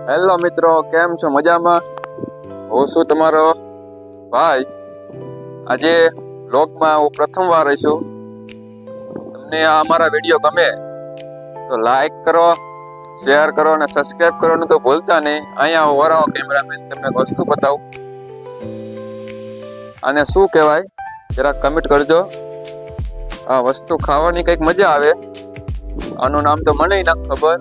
Hello મિત્રો, કેમ છો? મજામાં? હું છું તમારો ભાઈ. આજે બ્લોગમાં હું પ્રથમવાર રહીશું. તમને આ અમારા વિડીયો ગમે તો લાઈક કરો, શેર કરો અને સબસ્ક્રાઇબ કરવાનું તો ભૂલતા નહીં. અહીંયા વરાવો કેમેરામેન, તમને વસ્તુ બતાવું. આને શું કહેવાય જરાક કમેન્ટ કરજો. આ વસ્તુ ખાવાની કંઈક મજા આવે. આનું નામ તો મને ન ખબર.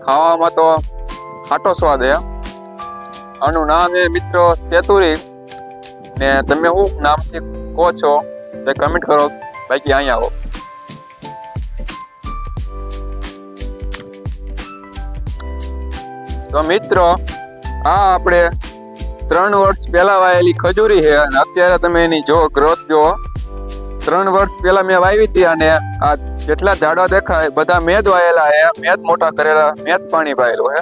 ખાવામાં તો ખાટો સ્વાદ હે. આનું નામ છે મિત્રો સેતુરી. ને તમે શું નામથી કહો છો તે કમેન્ટ કરો. બાકી અહીંયા આવો. તો મિત્રો, આ આપણે 3 વર્ષ પહેલા વાયેલી ખજૂરી છે અને અત્યારે તમે એની જો ગ્રોથ જો. 3 વર્ષ પહેલા મેં વાવી હતી અને આ જેટલા ઝાડવા દેખાય બધા મેદ વાયેલા હે, મેદ મોટા કરેલા, મેદ પાણી પાયેલું હે.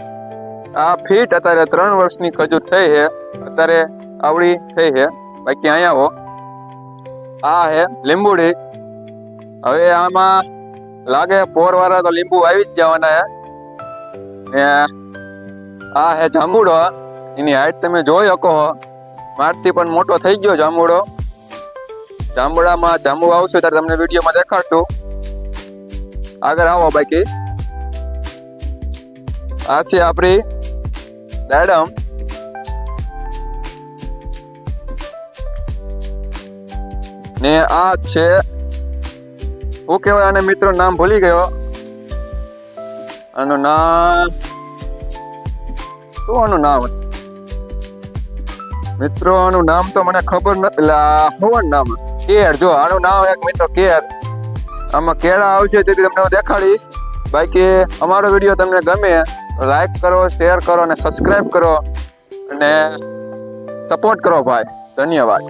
આ ફીટ અત્યારે 3 વર્ષની ખજૂર થઈ છે, અત્યારે આવડી થઈ છે. બાકી અહીંયા આવો. આ હે લીંબુડી. હવે આમાં લાગે પોરવાળા તો લીંબુ આવી જ જવાના હે. ને આ હે જાંબુડો. એની હાઈટ તમે જોઈ શકો. મારથી પણ મોટો થઈ ગયો જાંબુડો. જાંબુડામાં જાંબુ આવશે ત્યારે તમને વિડીયોમાં દેખાડશું. આગળ આવો. બાકી આ છે આપણી દાડમ. ને આ છે શું કહેવાય આને મિત્રો, નામ ભૂલી ગયો. આનું નામ શું? આનું નામ મિત્રો, આનું નામ તો મને ખબર નથી. શું નામ? કેર. જો આનું નામ એક મિત્રો કેર. આમાં કેળા આવશે તેથી તમને દેખાડીશ. બાકી અમારો વિડીયો તમને ગમે લાઈક કરો, શેર કરો અને સબસ્ક્રાઇબ કરો અને સપોર્ટ કરો ભાઈ. ધન્યવાદ.